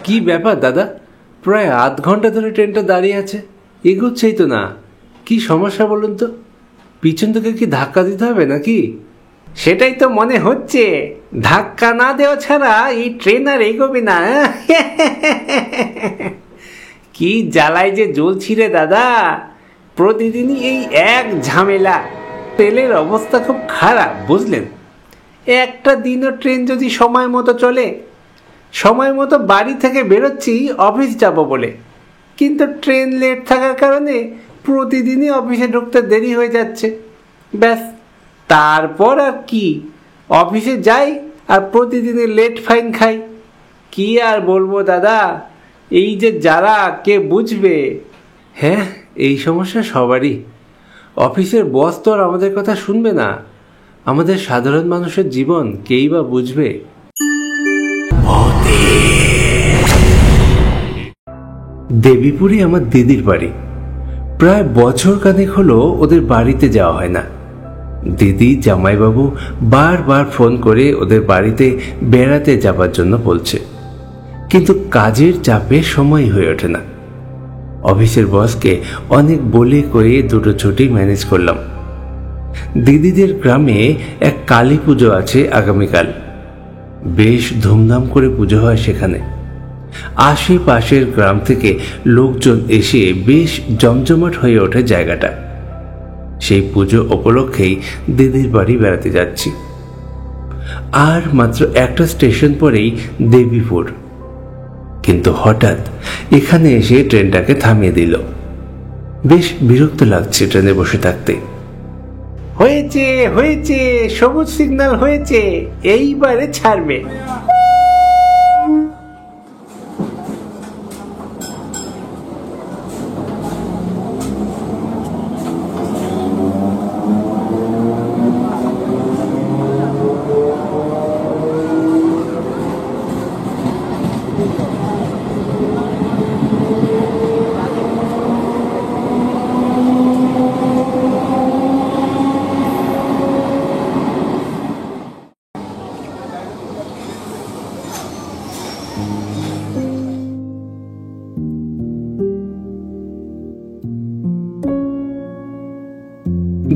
কি ব্যাপার দাদা, প্রায় আধ ঘন্টা ধরে ট্রেনটা দাঁড়িয়ে আছে, এগোচ্ছেই তো না। কি সমস্যা বলুন তো? পিছন থেকে কি ধাক্কা দিতে হবে নাকি? সেটাই তো মনে হচ্ছে, ধাক্কা না দেওয়া ছাড়া এই ট্রেন আর এগোবে না। কি জ্বালায় যে জ্বলছি রে দাদা, প্রতিদিনই এই এক ঝামেলা। তেলের অবস্থা খুব খারাপ বুঝলেন। একটা দিনও ট্রেন যদি সময় মতো চলে, সময় মতো বাড়ি থেকে বেরোচ্ছি অফিস যাব বলে, কিন্তু ট্রেন লেট থাকার কারণে প্রতিদিনই অফিসে ঢুকতে দেরি হয়ে যাচ্ছে। ব্যাস, তারপর আর কি, অফিসে যাই আর প্রতিদিনই লেট ফাইন খাই। কি আর বলবো দাদা, এই যে যারা, কে বুঝবে? হ্যাঁ, এই সমস্যা সবারই। অফিসের বস তো আর আমাদের কথা শুনবে না, আমাদের সাধারণ মানুষের জীবন কেই বা বুঝবে। দেবীপুরে আমার দিদির বাড়ি। প্রায় বছর খানেক হলো ওদের বাড়িতে যাওয়া হয় না। দিদি জামাইবাবু বারবার ফোন করে ওদের বাড়িতে বেড়াতে যাবার জন্য বলছে, কিন্তু কাজের চাপে সময় হয়ে ওঠে না। অফিসের বসকে অনেক বলে কয়ে দুটো ছুটি ম্যানেজ করলাম। দিদিদের গ্রামে এক কালী পুজো আছে আগামীকাল। বেশ ধুমধাম করে পুজো হয় সেখানে। আশেপাশের গ্রাম থেকে লোকজন এসে বেশ জমজমাট হয়ে ওঠে জায়গাটা। সেই পুজো উপলক্ষেই দিদির বাড়ি বেড়াতে যাচ্ছি। আর মাত্র একটা স্টেশন পরেই দেবীপুর। কিন্তু হঠাৎ এখানে এসে ট্রেনটাকে থামিয়ে দিল। বেশ বিরক্ত লাগছে ট্রেনে বসে থাকতে। হয়েছে হয়েছে, সবুজ সিগন্যাল হয়েছে, এইবারে ছাড়বে।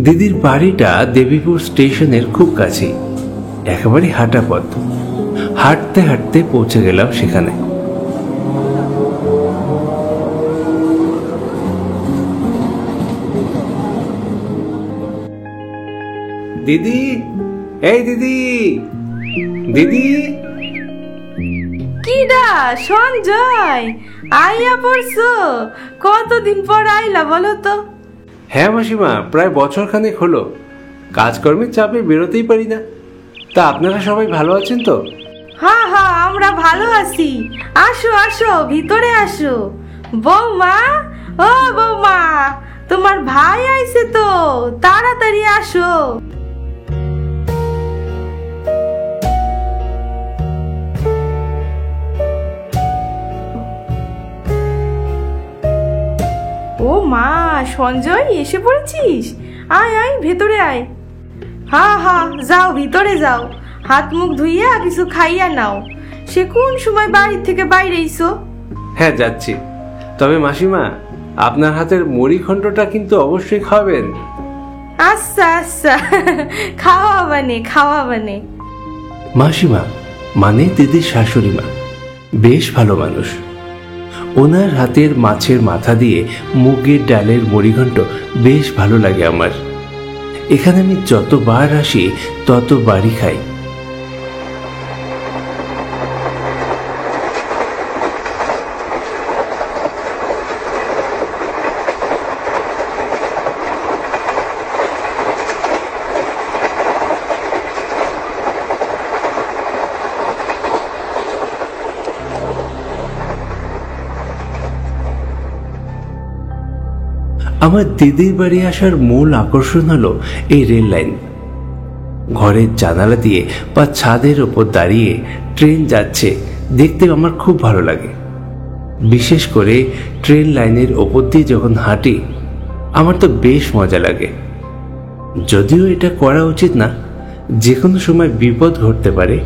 দিদির বাড়িটা দেবীপুর স্টেশনের খুব কাছেই, একেবারে হাঁটা পথ। হাঁটতে হাঁটতে পৌঁছে গেলাম সেখানে। দিদি, এই দিদি, দিদি। কি দা সঞ্জয়, আইয়া পড়ছো? কতদিন পর আইলা বলো তো? হ্যাঁ মাসিমা, প্রায় বছর খানেক হলো। কাজকর্মের চাপে বেরোতেই পারি না। তা আপনারা সবাই ভালো আছেন তো? হ্যাঁ হ্যাঁ, আমরা ভালো আছি। আসো আসো, ভিতরে আসো। বৌমা, ও বৌমা, তোমার ভাই আইছে তো, তাড়াতাড়ি আসো। ও মা, সঞ্জয় এসে পড়েছিস? আয় আয়, ভেতরে আয়। হ্যাঁ হ্যাঁ, যাও ভিতরে যাও, হাত মুখ ধুইয়া কিছু খাইয়া নাও। সে কোন সময় বাড়ি থেকে বাইরে এসো? হ্যাঁ যাচ্ছি। তবে মাসিমা, আপনার হাতের মুড়ি ঘন্টটা কিন্তু অবশ্যই খাবেন। আচ্ছা আচ্ছা, খাওয়াবানে। মাসিমা মানে দিদির শাশুড়ি মা বেশ ভালো মানুষ। ওনার হাতের মাছের মাথা দিয়ে মুগের ডালের মুড়িঘণ্ট বেশ ভালো লাগে আমার। এখানে আমি যতবার আসি ততবারই খাই। আমার দিদির বাড়ি আসার মূল আকর্ষণ হলো এই রেল লাইন। ঘরের জানালা দিয়ে বা ছাদের ওপর দাঁড়িয়ে ট্রেন যাচ্ছে দেখতে আমার খুব ভালো লাগে। বিশেষ করে ট্রেন লাইনের ওপর দিয়ে যখন হাঁটি আমার তো বেশ মজা লাগে। যদিও এটা করা উচিত না, যে কোনো সময় বিপদ ঘটতে পারে,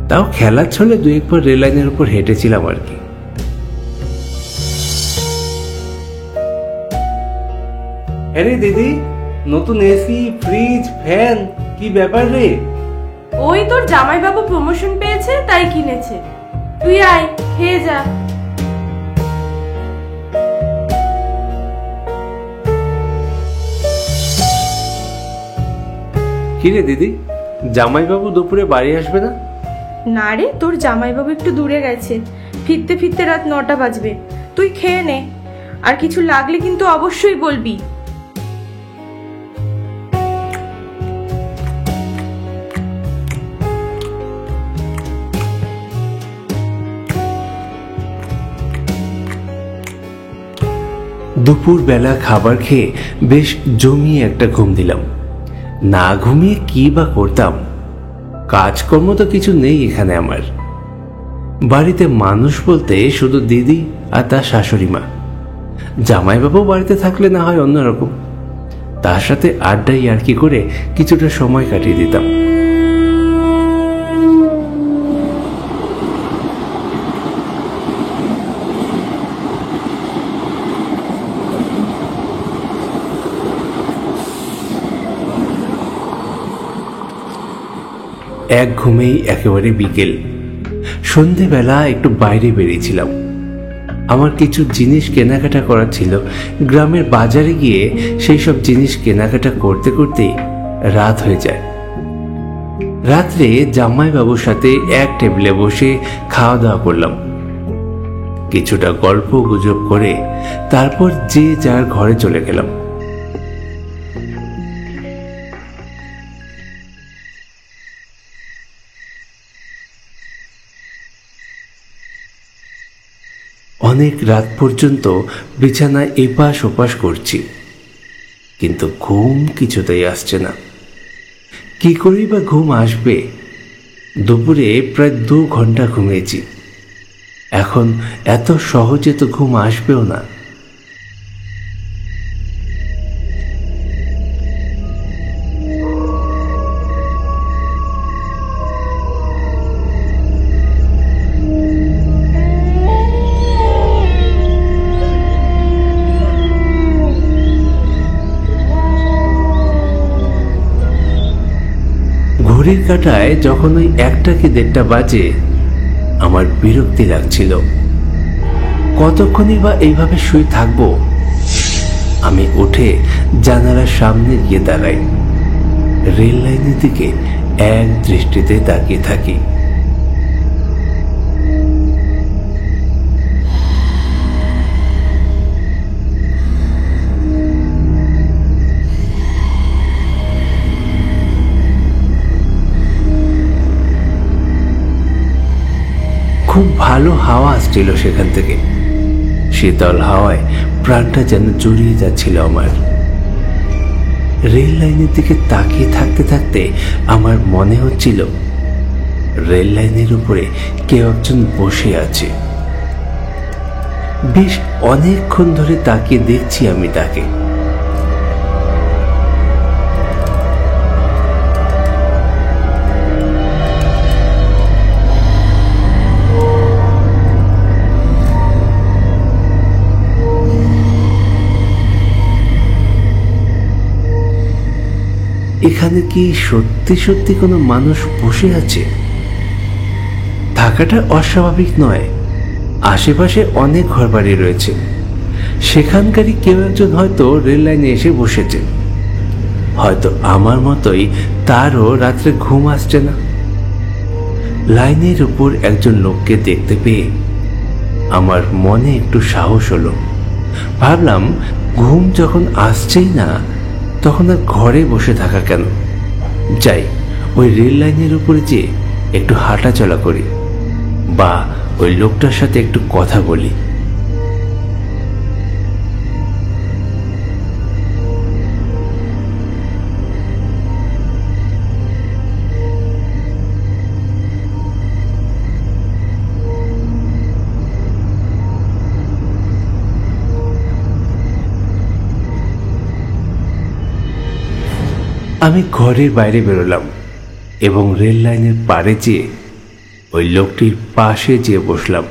তাও খেলার ছলে দু একবার রেল লাইনের উপর হেঁটেছিলাম আর কি। আরে দিদি, নতুন এসি, ফ্রিজ, ফ্যান, কি ব্যাপার রে? ওই তোর জামাইবাবু প্রমোশন পেয়েছে তাই কিনেছে। তুই আয়, খেয়ে যা। কি রে দিদি, জামাইবাবু দুপুরে বাড়ি আসবে না? না রে, তোর জামাইবাবু একটু দূরে গেছে, ফিরতে ফিরতে রাত 9টা বাজবে। তুই খেয়ে নে, আর কিছু লাগলে কিন্তু অবশ্যই বলবি। দুপুর বেলা খাবার খেয়ে বেশ জমিয়ে একটা ঘুম দিলাম। না ঘুমিয়ে কি বা করতাম, কাজকর্ম তো কিছু নেই এখানে আমার। বাড়িতে মানুষ বলতে শুধু দিদি আর তার শাশুড়ি মা। জামাইবাবু বাড়িতে থাকলে না হয় অন্যরকম, তার সাথে আড্ডাই আর কি করে কিছুটা সময় কাটিয়ে দিতাম। এক ঘুমেই একেবারে বিকেল। সন্ধেবেলা একটু বাইরে বেরিয়েছিলাম, আমার কিছু জিনিস কেনাকাটা করার ছিল। গ্রামের বাজারে গিয়ে সেই সব জিনিস কেনাকাটা করতে করতেই রাত হয়ে যায়। রাত্রে জামাইবাবুর সাথে এক টেবিলে বসে খাওয়া দাওয়া করলাম। কিছুটা গল্প গুজব করে তারপর যে যার ঘরে চলে গেলাম। অনেক রাত পর্যন্ত বিছানায় এপাশ ওপাশ করছি, কিন্তু ঘুম কিছুতেই আসছে না। কি করেই বা ঘুম আসবে? দুপুরে প্রায় 2 ঘন্টা ঘুমিয়েছি, এখন এত সহজে তো ঘুম আসবেও না। ঘড়ির কাঁটায় যখন ওই 1টা কি 1:30 বাজে, আমার বিরক্তি লাগছিল। কতক্ষণই বা এইভাবে শুয়ে থাকবো? আমি উঠে জানালার সামনে গিয়ে দাঁড়াই, রেল লাইনের দিকে এক দৃষ্টিতে তাকিয়ে থাকি। খুব ভালো হাওয়া আসছিল সেখান থেকে। শীতল হাওয়ায় প্রাণটা যেন জড়িয়ে যাচ্ছিল আমার। রেল লাইনের দিকে তাকিয়ে থাকতে থাকতে আমার মনে হচ্ছিল রেল লাইনের উপরে কেউ একজন বসে আছে। বেশ অনেকক্ষণ ধরে তাকিয়ে দেখছি আমি তাকে। এখানে কি সত্যি সত্যি কোনো মানুষ বসে আছে? থাকাটা অস্বাভাবিক নয়, আশেপাশে অনেক ঘরবাড়ি রয়েছে, সেখানকারই কেউ একজন হয়তো রেল লাইনে এসে বসেছে। হয়তো আমার মতোই তারও রাত্রে ঘুম আসছে না। লাইনের উপর একজন লোককে দেখতে পেয়ে আমার মনে একটু সাহস হলো। ভাবলাম, ঘুম যখন আসছেই না, তখন আর ঘরে বসে থাকা কেন? যাই, ওই রেল লাইনের উপরে যে একটু হাঁটা চলা করি, বা ওই লোকটার সাথে একটু কথা বলি। আমি ঘরের বাইরে বেরোলাম এবং রেল লাইনের পাড়ে যেয়ে ওই লোকটির পাশে যেয়ে বসলাম।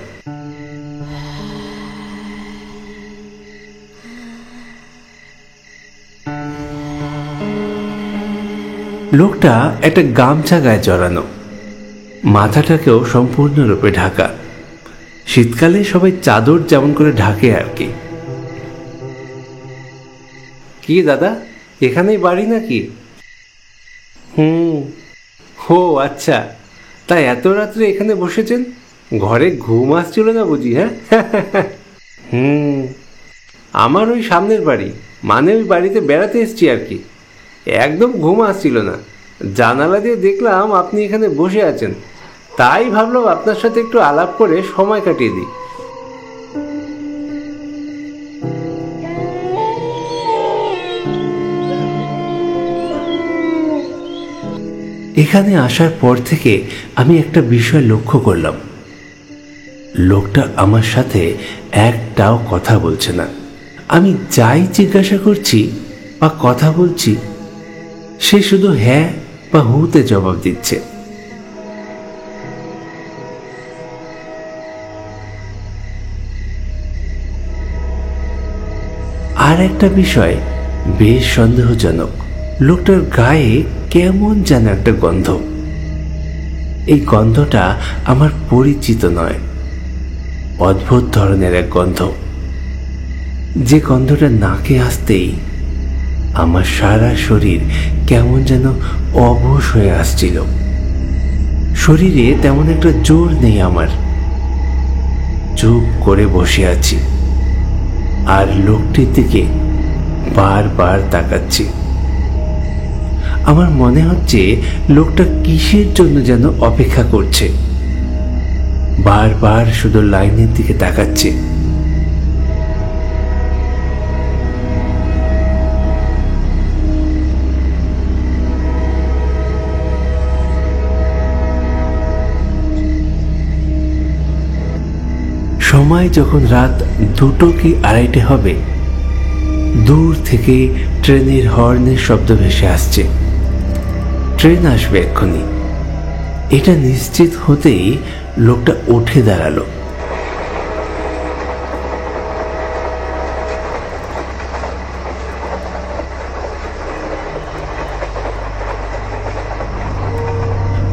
লোকটা একটা গামছা গায়ে জড়ানো, মাথাটাকেও সম্পূর্ণরূপে ঢাকা। শীতকালে সবাই চাদর যেমন করে ঢাকে আর কি। কি দাদা, এখানেই বাড়ি নাকি? ও আচ্ছা, তাই এত রাত্রে এখানে বসেছেন? ঘরে ঘুম আসছিল না বুঝি? হ্যাঁ আমার ওই সামনের বাড়ি, মানে ওই বাড়িতে বেড়াতে এসছি আর কি। একদম ঘুম আসছিল না, জানালা দিয়ে দেখলাম আপনি এখানে বসে আছেন, তাই ভাবলাম আপনার সাথে একটু আলাপ করে সময় কাটিয়ে দিই। এখানে আসার পর থেকে আমি একটা বিষয় লক্ষ্য করলাম, লোকটা আমার সাথে একটাও কথা বলছে না। আমি যাই জিজ্ঞাসা করছি বা কথা বলছি, সে শুধু হ্যাঁ বা হুতে জবাব দিচ্ছে। আর একটা বিষয় বেশ সন্দেহজনক, লোকটার গায়ে কেমন যেন একটা গন্ধ। এই গন্ধটা আমার পরিচিত নয়, অদ্ভুত ধরনের এক গন্ধ, যে গন্ধটা নাকে আসতেই আমার সারা শরীর কেমন যেন অবশ হয়ে আসছিল। শরীরে তেমন একটা জোর নেই আমার, চুপ করে বসে আছি আর লোকটির দিকে বারবার তাকাচ্ছি। আমার মনে হচ্ছে লোকটা কিসের জন্য যেন অপেক্ষা করছে, বারবার শুধু লাইনের দিকে তাকাচ্ছে। সময় যখন রাত 2টো কি 2:30 হবে, দূর থেকে ট্রেনের হর্নের শব্দ ভেসে আসছে। ট্রেন আসবে এক্ষুনি, এটা নিশ্চিত হতেই লোকটা উঠে দাঁড়ালো।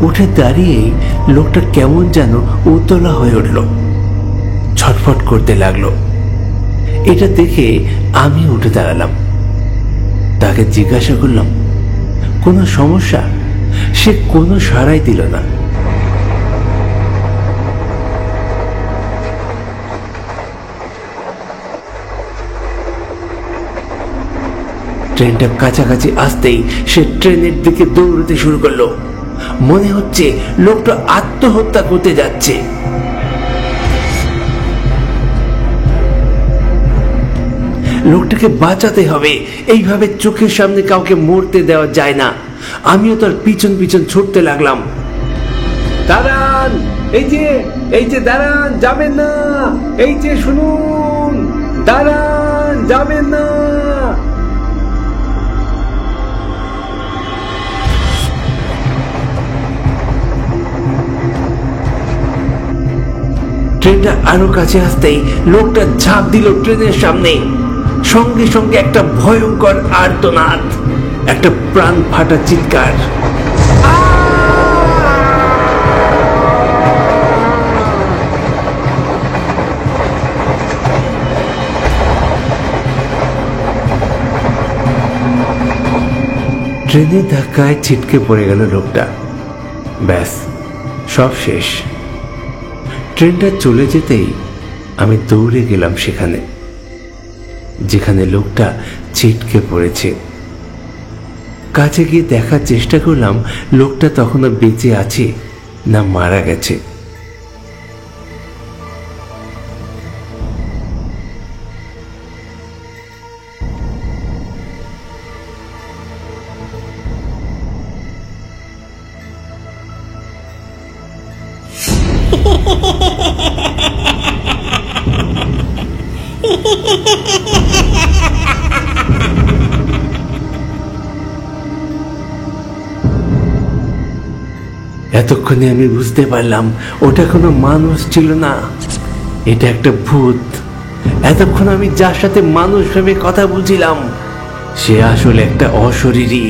উঠে দাঁড়িয়েই লোকটা কেমন যেন উতলা হয়ে উঠল, ছটফট করতে লাগলো। এটা দেখে আমি উঠে দাঁড়ালাম, তাকে জিজ্ঞাসা করলাম কোনো সমস্যা? সে কোনো সাড়াই দিল না। ট্রেনটা কাছাকাছি আসতেই সে ট্রেনের দিকে দৌড়তে শুরু করলো। মনে হচ্ছে লোকটা আত্মহত্যা করতে যাচ্ছে। লোকটাকে বাঁচাতে হবে, এইভাবে চোখের সামনে কাউকে মরতে দেওয়া যায় না। আমিও তার পিছন পিছন ছুটতে লাগলাম। দাঁড়ান, এই যে দাঁড়ান, যাবেন না, এই যে শুনুন, দাঁড়ান, যাবেন না। ট্রেনটা আরো কাছে আসতেই লোকটা ঝাঁপ দিল ট্রেনের সামনে। সঙ্গে সঙ্গে একটা ভয়ঙ্কর আর্তনাদ, একটা প্রাণ ফাটা চিৎকার। ট্রেনের ধাক্কায় ছিটকে পড়ে গেল লোকটা। ব্যাস, সব শেষ। ট্রেনটা চলে যেতেই আমি দৌড়ে গেলাম সেখানে যেখানে লোকটা ছিটকে পড়েছে। কাছে গিয়ে দেখার চেষ্টা করলাম লোকটা তখনও বেঁচে আছে না মারা গেছে। এতক্ষণে আমি বুঝতে পারলাম ওটা কোনো মানুষ ছিল না, এটা একটা ভূত। এতক্ষণ আমি যার সাথে মানুষ ভেবে কথা বলছিলাম সে আসলে একটা অশরীরী।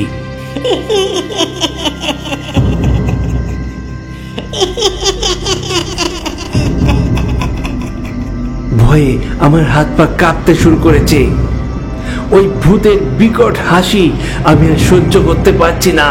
ভয়ে আমার হাত পা কাঁপতে শুরু করেছে। ওই ভূতের বিকট হাসি আমি আর সহ্য করতে পারছি না।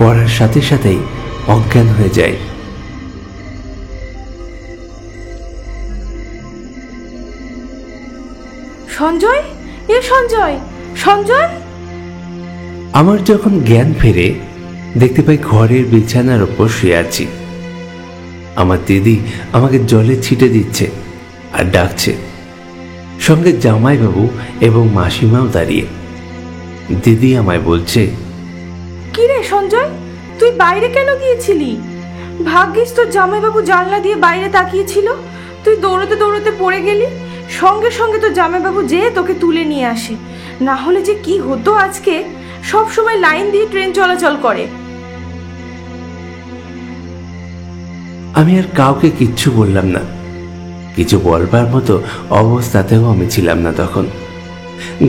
পড়ার সাথে সাথেই অজ্ঞান হয়ে যায়। সঞ্জয়, এ সঞ্জয়, সঞ্জয়! আমার যখন জ্ঞান ফেরে দেখতে পাই ঘরের বিছানার ওপর শুয়ে আছি। আমার দিদি আমাকে জলে ছিটে দিচ্ছে আর ডাকছে, সঙ্গে জামাইবাবু এবং মাসিমাও দাঁড়িয়ে। দিদি আমায় বলছে, কি রে সঞ্জয়, তুই বাইরে কেন গিয়েছিলি? ভাগ্যিস তোর জামাইবাবু জানলা দিয়ে বাইরে তাকিয়েছিল, তুই দৌড়তে দৌড়তে পড়ে গেলি। সঙ্গে সঙ্গে তোর জামাইবাবু যেয়ে তোকে তুলে নিয়ে আসে, না হলে যে কি হতো আজকে। সব সময় লাইন দিয়ে ট্রেন চলাচল করে। আমি আর কাউকে কিচ্ছু বললাম না। কিছু বলবার মতো অবস্থাতেও আমি ছিলাম না তখন।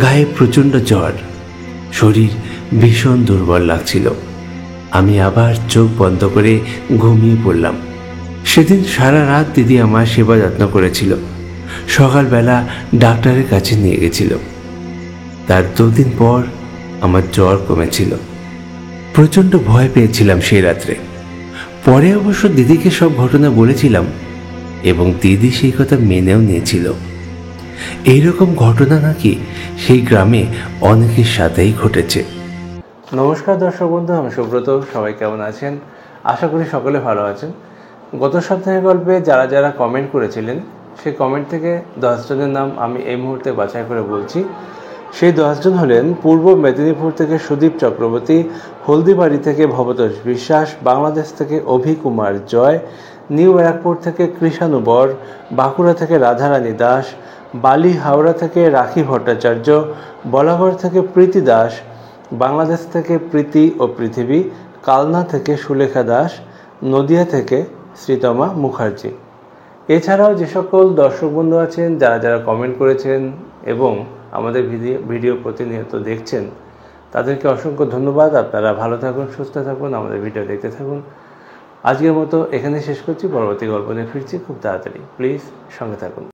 গায়ে প্রচণ্ড জ্বর, শরীর ভীষণ দুর্বল লাগছিল। আমি আবার চোখ বন্ধ করে ঘুমিয়ে পড়লাম। সেদিন সারা রাত দিদি আমার সেবা যত্ন করেছিল। সকালবেলা ডাক্তারের কাছে নিয়ে গেছিল। তার 2 দিন পর আমার জ্বর কমেছিল। প্রচণ্ড ভয় পেয়েছিলাম সেই রাত্রে। পরে অবশ্য দিদিকে সব ঘটনা বলেছিলাম এবং দিদি সেই কথা মেনেও নিয়েছিল। এইরকম ঘটনা নাকি সেই গ্রামে অনেকের সাথেই ঘটেছে। নমস্কার দর্শক বন্ধু, আমি সুব্রত। সবাই কেমন আছেন? আশা করি সকলে ভালো আছেন। গত সপ্তাহের গল্পে যারা যারা কমেন্ট করেছিলেন সেই কমেন্ট থেকে 10 জনের নাম আমি এই মুহূর্তে বাছাই করে বলছি। সেই 10 জন হলেন পূর্ব মেদিনীপুর থেকে সুদীপ চক্রবর্তী, হলদিবাড়ি থেকে ভবতোষ বিশ্বাস, বাংলাদেশ থেকে অভি কুমার জয়, নিউ ব্যারাকপুর থেকে কৃষাণু বর, বাঁকুড়া থেকে রাধারানী দাস, বালি হাওড়া থেকে রাখি ভট্টাচার্য, বলাগড় থেকে প্রীতি দাস, বাংলাদেশ থেকে প্রীতি ও পৃথিবী, কালনা থেকে সুলেখা দাস, নদিয়া থেকে শ্রীতমা মুখার্জি। এছাড়াও যে সকল দর্শক বন্ধু আছেন যারা যারা কমেন্ট করেছেন এবং আমাদের ভিডিও প্রতিনিয়ত দেখছেন, তাদেরকে অসংখ্য ধন্যবাদ। আপনারা ভালো থাকুন, সুস্থ থাকুন, আমাদের ভিডিও দেখতে থাকুন। আজকের মতো এখানে শেষ করছি। পরবর্তী গল্প নিয়ে ফিরছি খুব তাড়াতাড়ি। প্লিজ সঙ্গে থাকুন।